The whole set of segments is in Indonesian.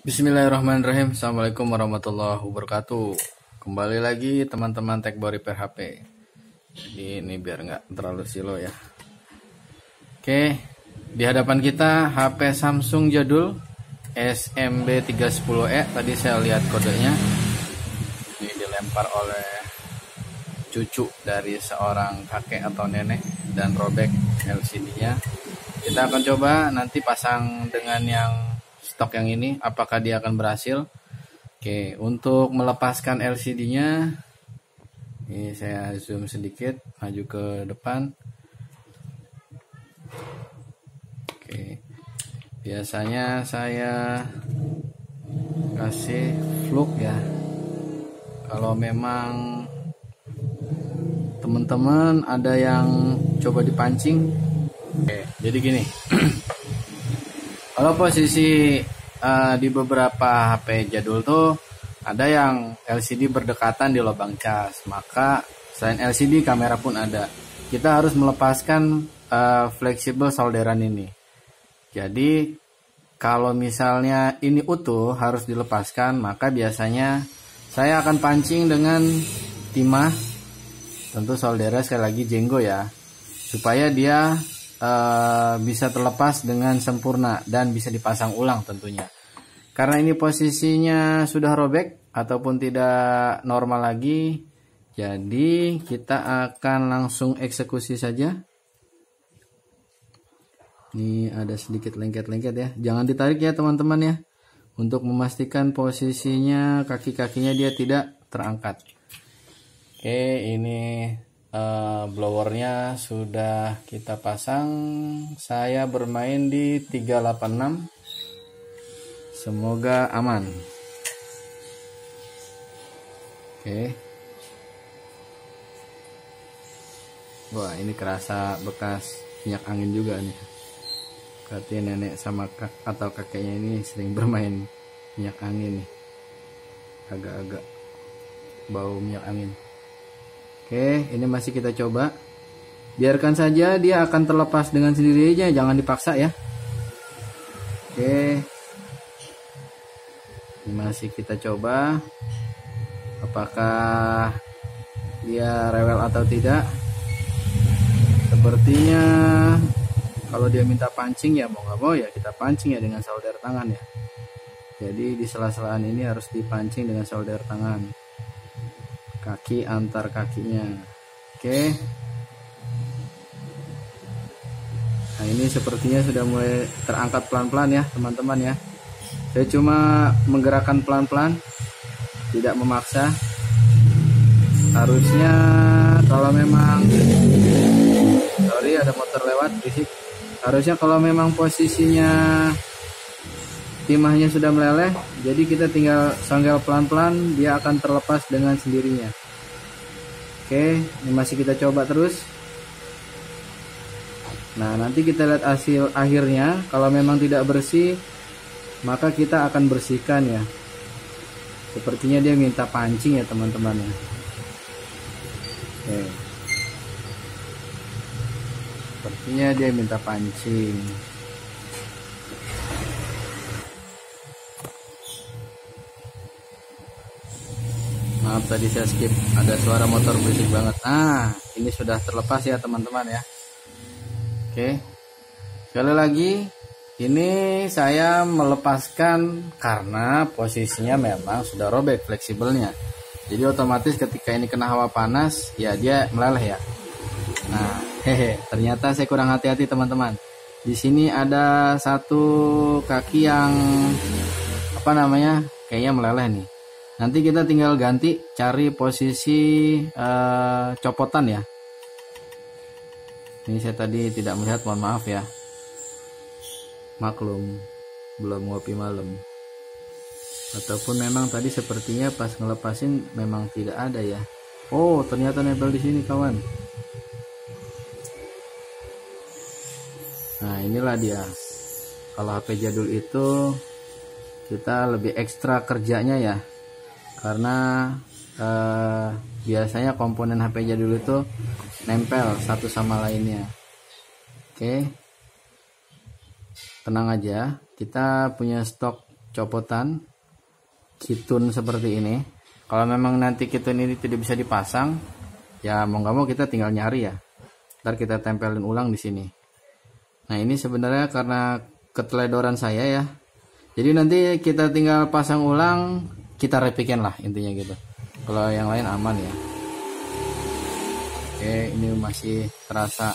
Bismillahirrahmanirrahim. Assalamualaikum warahmatullahi wabarakatuh. Kembali lagi teman-teman Techbo Repair HP. Jadi ini biar nggak terlalu silo ya. Oke, di hadapan kita HP Samsung jadul SMB310E. Tadi saya lihat kodenya. Ini dilempar oleh cucu dari seorang kakek atau nenek dan robek LCD-nya. Kita akan coba nanti pasang dengan yang stok yang ini, apakah dia akan berhasil. Oke, untuk melepaskan LCD-nya, ini saya zoom sedikit, maju ke depan. Oke, biasanya saya kasih fluk ya. Kalau memang teman-teman ada yang coba dipancing. Oke, jadi gini. Kalau posisi di beberapa HP jadul tuh ada yang LCD berdekatan di lubang cas, maka selain LCD kamera pun ada. Kita harus melepaskan fleksibel solderan ini. Jadi kalau misalnya ini utuh harus dilepaskan, maka biasanya saya akan pancing dengan timah, tentu solderan sekali lagi jenggo ya, supaya dia bisa terlepas dengan sempurna dan bisa dipasang ulang tentunya. Karena ini posisinya sudah robek ataupun tidak normal lagi, jadi kita akan langsung eksekusi saja. Ini ada sedikit lengket-lengket ya, jangan ditarik ya teman-teman ya, untuk memastikan posisinya kaki-kakinya dia tidak terangkat. Oke, ini blowernya sudah kita pasang. Saya bermain di 386, semoga aman. Oke, wah ini kerasa bekas minyak angin juga nih, berarti nenek sama atau kakeknya ini sering bermain minyak angin nih, agak-agak bau minyak angin. Oke, ini masih kita coba. Biarkan saja, dia akan terlepas dengan sendirinya, jangan dipaksa ya. Oke. Ini masih kita coba. Apakah dia rewel atau tidak? Sepertinya kalau dia minta pancing ya mau nggak mau ya kita pancing ya dengan solder tangan ya. Jadi di sela-selaan ini harus dipancing dengan solder tangan. Kaki antar kakinya. Oke. Nah ini sepertinya sudah mulai terangkat pelan-pelan ya teman-teman ya. Saya cuma menggerakkan pelan-pelan, tidak memaksa. Harusnya kalau memang, sorry ada motor lewat berisik. Harusnya kalau memang posisinya timahnya sudah meleleh, jadi kita tinggal songgel pelan-pelan, dia akan terlepas dengan sendirinya. Oke, ini masih kita coba terus. Nah, nanti kita lihat hasil akhirnya. Kalau memang tidak bersih, maka kita akan bersihkan ya. Sepertinya dia minta pancing ya teman-teman ya. Oke. Sepertinya dia minta pancing. Maaf tadi saya skip, ada suara motor berisik banget. Nah, ini sudah terlepas ya teman-teman ya. Oke, sekali lagi ini saya melepaskan karena posisinya memang sudah robek fleksibelnya. Jadi otomatis ketika ini kena hawa panas ya dia meleleh ya. Nah, ternyata saya kurang hati-hati teman-teman. Di sini ada satu kaki yang kayaknya meleleh nih. Nanti kita tinggal ganti, cari posisi copotan ya. Ini saya tadi tidak melihat, mohon maaf ya. Maklum, belum ngopi malam. Ataupun memang tadi sepertinya pas ngelepasin memang tidak ada ya. Oh, ternyata nempel di sini kawan. Nah, inilah dia. Kalau HP jadul itu kita lebih ekstra kerjanya ya. Karena biasanya komponen HP jadul itu nempel satu sama lainnya. Oke, tenang aja, kita punya stok copotan kitun seperti ini. Kalau memang nanti kitun ini tidak bisa dipasang, ya mau nggak mau kita tinggal nyari ya. Ntar kita tempelin ulang di sini. Nah ini sebenarnya karena keteledoran saya ya. Jadi nanti kita tinggal pasang ulang, kita repikan lah intinya gitu. Kalau yang lain aman ya. Oke, ini masih terasa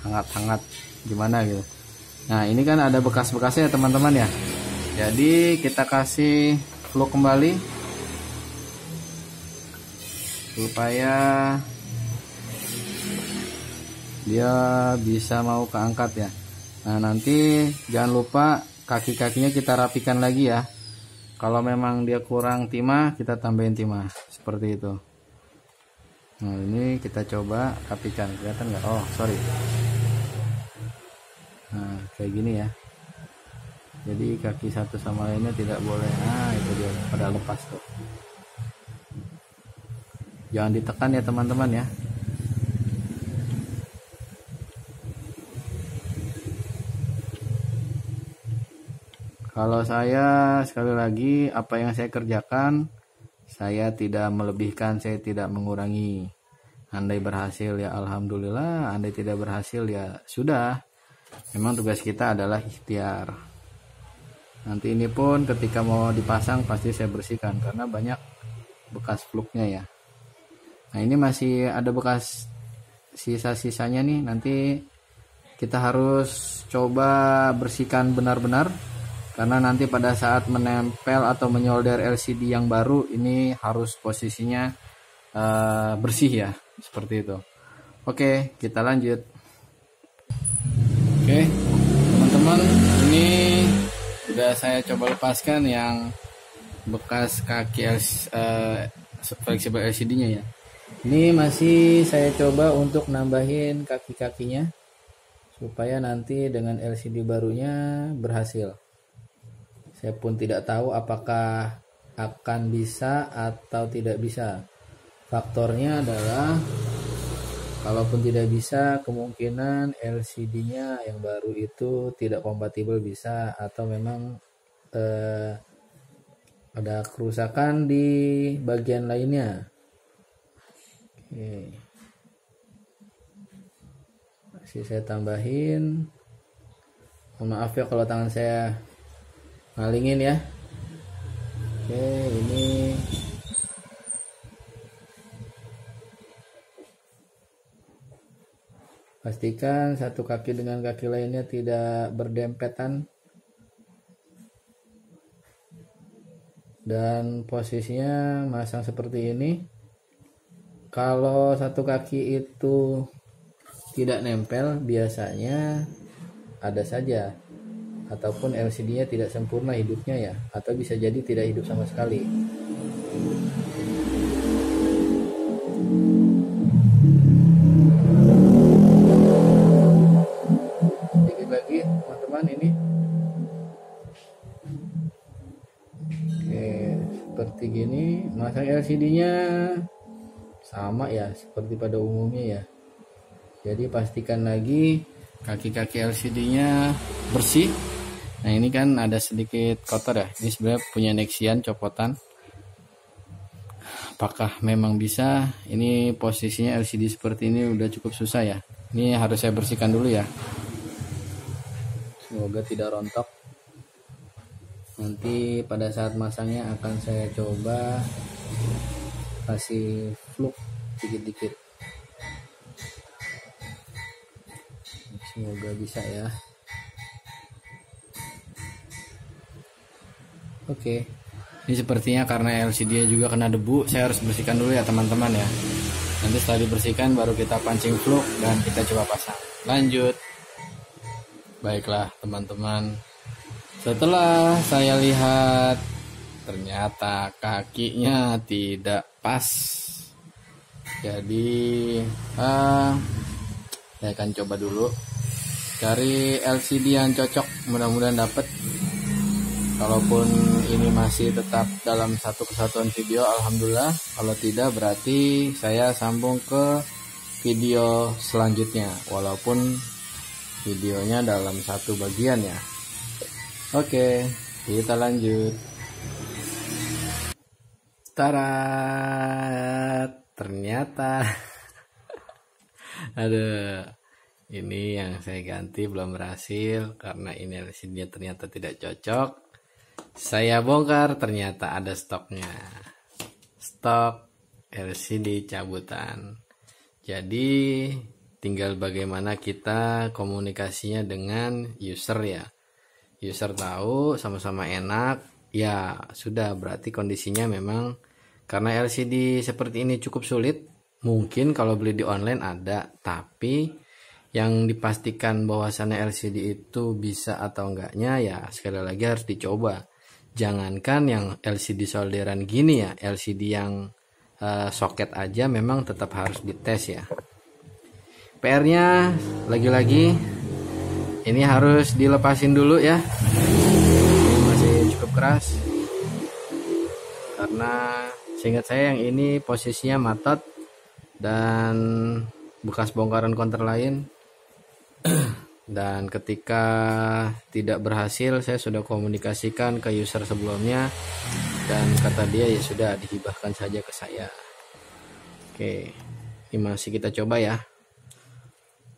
hangat-hangat gimana gitu. Nah ini kan ada bekas-bekasnya ya teman-teman ya. Jadi kita kasih fluk kembali supaya dia bisa mau keangkat ya. Nah nanti jangan lupa kaki-kakinya kita rapikan lagi ya. Kalau memang dia kurang timah, kita tambahin timah seperti itu. Nah ini kita coba rapikan, kelihatan nggak? Oh sorry. Nah kayak gini ya. Jadi kaki satu sama lainnya tidak boleh. Nah itu dia pada lepas tuh. Jangan ditekan ya teman-teman ya. Kalau saya sekali lagi apa yang saya kerjakan, saya tidak melebihkan, saya tidak mengurangi. Andai berhasil ya alhamdulillah, andai tidak berhasil ya sudah. Memang tugas kita adalah ikhtiar. Nanti ini pun ketika mau dipasang pasti saya bersihkan karena banyak bekas fluknya ya. Nah ini masih ada bekas sisa-sisanya nih, nanti kita harus coba bersihkan benar-benar karena nanti pada saat menempel atau menyolder LCD yang baru ini harus posisinya bersih ya, seperti itu. Oke, kita lanjut. Oke teman-teman, ini udah saya coba lepaskan yang bekas kaki fleksibel LCD nya ya. Ini masih saya coba untuk nambahin kaki-kakinya supaya nanti dengan LCD barunya berhasil. Saya pun tidak tahu apakah akan bisa atau tidak bisa. Faktornya adalah kalaupun tidak bisa, kemungkinan LCD-nya yang baru itu tidak kompatibel bisa, atau memang ada kerusakan di bagian lainnya. Oke. Masih saya tambahin. Mohon maaf ya kalau tangan saya ngalingin ya. Oke, ini pastikan satu kaki dengan kaki lainnya tidak berdempetan. Dan posisinya masang seperti ini. Kalau satu kaki itu tidak nempel, biasanya ada saja, ataupun LCD-nya tidak sempurna hidupnya ya, atau bisa jadi tidak hidup sama sekali. Sedikit lagi teman-teman ini. Oke, seperti gini. Masang LCD-nya sama ya seperti pada umumnya ya. Jadi pastikan lagi kaki-kaki LCD-nya bersih. Nah ini kan ada sedikit kotor ya. Ini sebenarnya punya Nexian copotan. Apakah memang bisa? Ini posisinya LCD seperti ini udah cukup susah ya. Ini harus saya bersihkan dulu ya. Semoga tidak rontok. Nanti pada saat masangnya akan saya coba kasih fluk dikit-dikit. Semoga bisa ya. Oke. Ini sepertinya karena LCD juga kena debu, saya harus bersihkan dulu ya teman-teman ya. Nanti setelah dibersihkan baru kita pancing fluk dan kita coba pasang. Lanjut. Baiklah teman-teman. Setelah saya lihat ternyata kakinya tidak pas. Jadi saya akan coba dulu cari LCD yang cocok, mudah-mudahan dapat. Kalaupun ini masih tetap dalam satu kesatuan video, alhamdulillah. Kalau tidak berarti saya sambung ke video selanjutnya, walaupun videonya dalam satu bagian ya. Oke. Kita lanjut. Tara, ternyata aduh, ini yang saya ganti belum berhasil karena ini LCD-nya ternyata tidak cocok. Saya bongkar, ternyata ada stoknya. Stok LCD cabutan. Jadi tinggal bagaimana kita komunikasinya dengan user ya. User tahu sama-sama enak, ya sudah, berarti kondisinya memang karena LCD seperti ini cukup sulit. Mungkin kalau beli di online ada, tapi yang dipastikan bahwasannya LCD itu bisa atau enggaknya ya sekali lagi harus dicoba. Jangankan yang LCD solderan gini ya, LCD yang soket aja memang tetap harus dites ya. PR-nya lagi-lagi ini harus dilepasin dulu ya. Ini masih cukup keras karena seingat saya yang ini posisinya matot dan bekas bongkaran konter lain. Dan ketika tidak berhasil, saya sudah komunikasikan ke user sebelumnya dan kata dia ya sudah, dihibahkan saja ke saya. Oke, ini masih kita coba ya.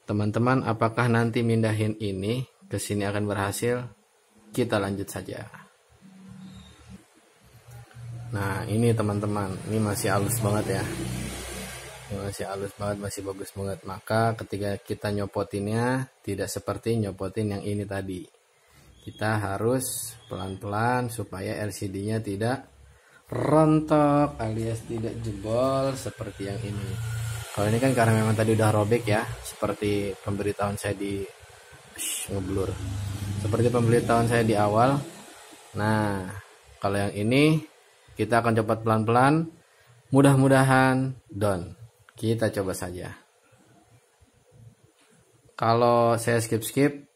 Teman-teman, apakah nanti mindahin ini ke sini akan berhasil? Kita lanjut saja. Nah, ini teman-teman, ini masih halus banget ya. Ini masih halus banget, masih bagus banget. Maka ketika kita nyopotinnya tidak seperti nyopotin yang ini tadi. Kita harus pelan-pelan supaya LCD-nya tidak rontok alias tidak jebol seperti yang ini. Kalau ini kan karena memang tadi udah robek ya, seperti pemberitahuan saya di ngeblur. Seperti pemberitahuan saya di awal. Nah, kalau yang ini kita akan cepat pelan-pelan. Mudah-mudahan down. Kita coba saja. Kalau saya skip-skip,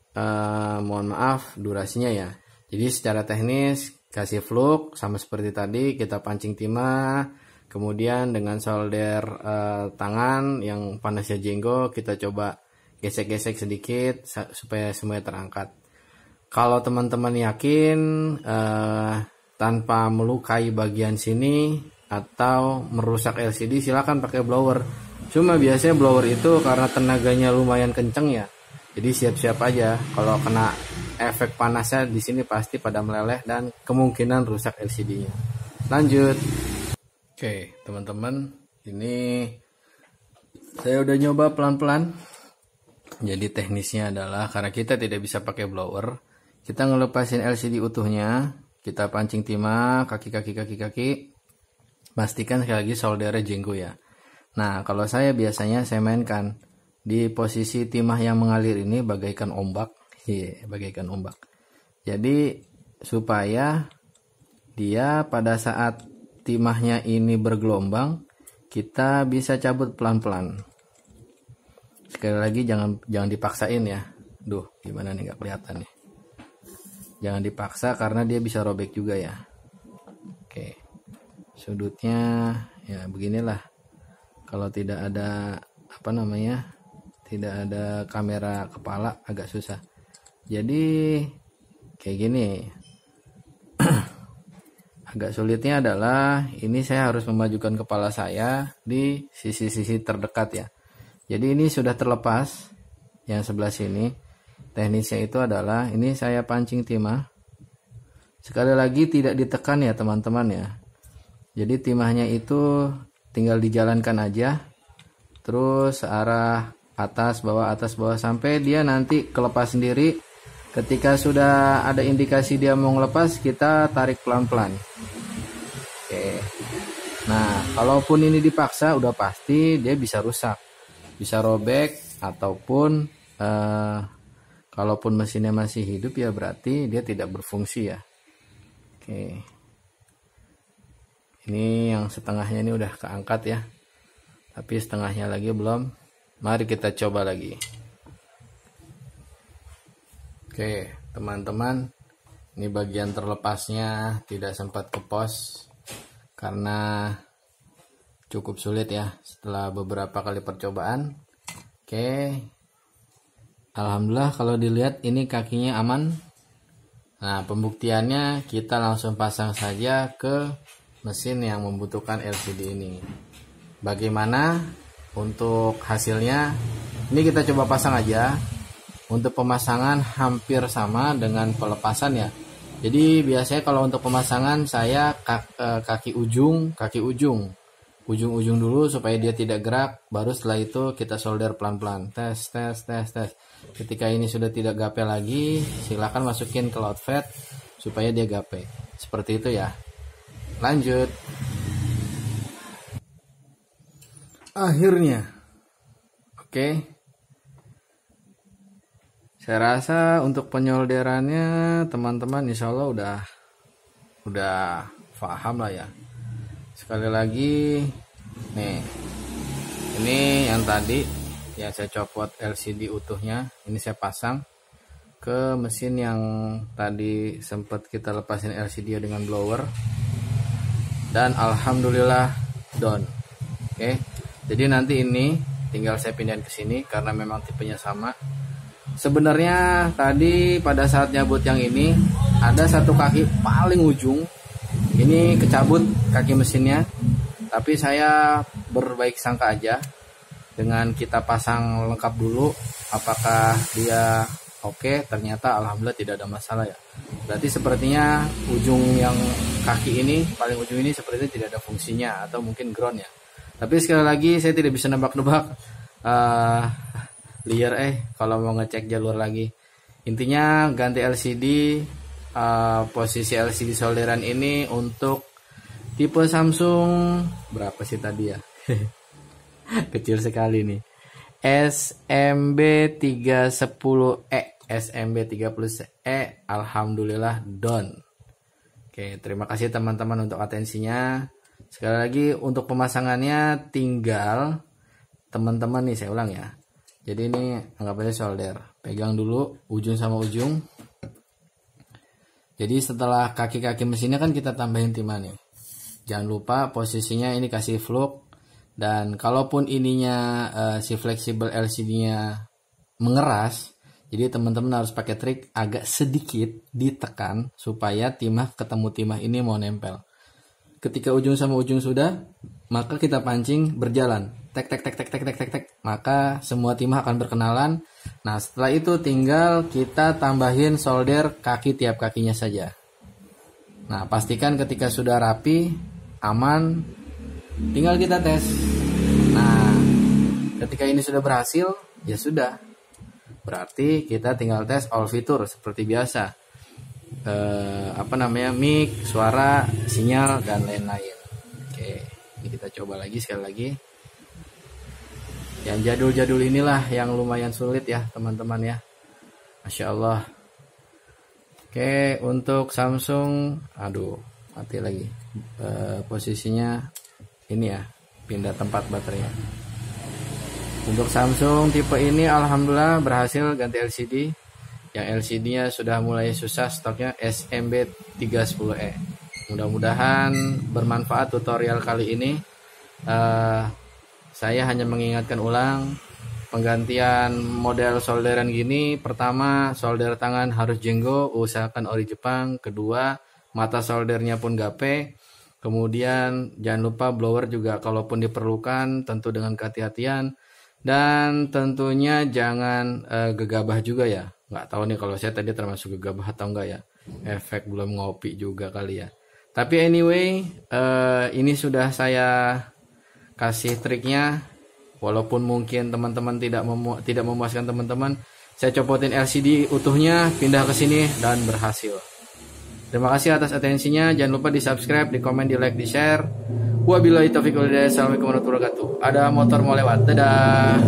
mohon maaf durasinya ya. Jadi secara teknis kasih fluk sama seperti tadi, kita pancing timah. Kemudian dengan solder tangan yang panasnya jenggo, kita coba gesek-gesek sedikit supaya semuanya terangkat. Kalau teman-teman yakin tanpa melukai bagian sini atau merusak LCD, silakan pakai blower. Cuma biasanya blower itu karena tenaganya lumayan kenceng ya. Jadi siap-siap aja kalau kena efek panasnya di sini pasti pada meleleh dan kemungkinan rusak LCD-nya. Lanjut. Oke, teman-teman, ini saya udah nyoba pelan-pelan. Jadi teknisnya adalah karena kita tidak bisa pakai blower, kita ngelepasin LCD utuhnya, kita pancing timah kaki. Pastikan sekali lagi soldernya jenggo ya. Nah, kalau saya biasanya saya mainkan di posisi timah yang mengalir ini bagaikan ombak. Bagaikan ombak. Jadi supaya dia pada saat timahnya ini bergelombang, kita bisa cabut pelan-pelan. Sekali lagi jangan dipaksain ya. Duh, gimana nih, nggak kelihatan nih. Jangan dipaksa karena dia bisa robek juga ya. Oke. Sudutnya ya beginilah. Kalau tidak ada tidak ada kamera kepala agak susah. Jadi kayak gini. Agak sulitnya adalah ini saya harus memajukan kepala saya di sisi-sisi terdekat ya. Jadi ini sudah terlepas yang sebelah sini. Teknisnya itu adalah ini saya pancing timah. Sekali lagi tidak ditekan ya teman-teman ya. Jadi timahnya itu tinggal dijalankan aja. Terus arah atas bawah sampai dia nanti kelepas sendiri. Ketika sudah ada indikasi dia mau ngelepas, kita tarik pelan-pelan. Oke. Nah, kalaupun ini dipaksa, udah pasti dia bisa rusak, bisa robek, ataupun kalaupun mesinnya masih hidup ya berarti dia tidak berfungsi ya. Oke. Ini yang setengahnya ini udah keangkat ya, tapi setengahnya lagi belum. Mari kita coba lagi. Oke, teman-teman, ini bagian terlepasnya tidak sempat ke pos karena cukup sulit ya setelah beberapa kali percobaan. Oke, alhamdulillah kalau dilihat ini kakinya aman, Nah, pembuktiannya kita langsung pasang saja ke mesin yang membutuhkan LCD ini. Bagaimana untuk hasilnya? Ini kita coba pasang aja. Untuk pemasangan hampir sama dengan pelepasan ya. Jadi biasanya kalau untuk pemasangan saya kaki ujung dulu supaya dia tidak gerak. Baru setelah itu kita solder pelan-pelan. Tes. Ketika ini sudah tidak gape lagi, silakan masukin ke load fed supaya dia gape. Seperti itu ya. Lanjut. Akhirnya. Oke. Saya rasa untuk penyolderannya teman-teman insya Allah udah paham lah ya. Sekali lagi nih, ini yang tadi ya saya copot LCD utuhnya, ini saya pasang ke mesin yang tadi sempat kita lepasin LCD dengan blower, dan alhamdulillah done. Oke, jadi nanti ini tinggal saya pindahin ke sini karena memang tipenya sama. Sebenarnya tadi pada saat nyabut yang ini ada satu kaki paling ujung ini kecabut kaki mesinnya, tapi saya berbaik sangka aja dengan kita pasang lengkap dulu apakah dia oke. Ternyata alhamdulillah tidak ada masalah ya. Berarti sepertinya ujung yang kaki ini paling ujung ini sepertinya tidak ada fungsinya atau mungkin ground ya. Tapi sekali lagi saya tidak bisa nebak-nebak kalau mau ngecek jalur lagi. Intinya ganti LCD, posisi LCD solderan ini untuk tipe Samsung berapa sih tadi ya? Kecil sekali nih. SMB310E alhamdulillah done. Oke, terima kasih teman-teman untuk atensinya. Sekali lagi untuk pemasangannya tinggal teman-teman nih, saya ulang ya. Jadi ini anggap aja solder. Pegang dulu ujung sama ujung. Jadi setelah kaki-kaki mesinnya kan kita tambahin timah nih. Jangan lupa posisinya ini kasih flux. Dan kalaupun ininya si fleksibel LCD-nya mengeras, jadi teman-teman harus pakai trik agak sedikit ditekan supaya timah ketemu timah ini mau nempel. Ketika ujung sama ujung sudah, maka kita pancing berjalan. Tek. Maka semua timah akan berkenalan. Nah, setelah itu tinggal kita tambahin solder kaki tiap kakinya saja. Nah, pastikan ketika sudah rapi, aman, tinggal kita tes. Nah, ketika ini sudah berhasil, ya sudah. Berarti kita tinggal tes all fitur seperti biasa. Mic, suara, sinyal, dan lain-lain. Oke, ini kita coba lagi sekali lagi. Yang jadul-jadul inilah yang lumayan sulit ya teman-teman ya. Masya Allah. Oke, untuk Samsung, mati lagi. Posisinya ini ya, pindah tempat baterainya. Untuk Samsung tipe ini alhamdulillah berhasil ganti LCD. Yang LCD-nya sudah mulai susah stoknya, SMB310E. Mudah-mudahan bermanfaat tutorial kali ini. Saya hanya mengingatkan ulang, penggantian model solderan gini, pertama solder tangan harus jenggo, usahakan ori Jepang. Kedua, mata soldernya pun gape. Kemudian jangan lupa blower juga kalaupun diperlukan tentu dengan kehati-hatian. Dan tentunya jangan gegabah juga ya. Nggak tahu nih kalau saya tadi termasuk gegabah atau enggak ya. Efek belum ngopi juga kali ya. Tapi anyway, ini sudah saya kasih triknya. Walaupun mungkin teman-teman tidak memuaskan teman-teman, saya copotin LCD utuhnya, pindah ke sini dan berhasil. Terima kasih atas atensinya. Jangan lupa di subscribe, di komen, di like, di share. Wabillahi taufiq wal hidayah. Assalamualaikum warahmatullahi wabarakatuh. Ada motor mau lewat. Dadah.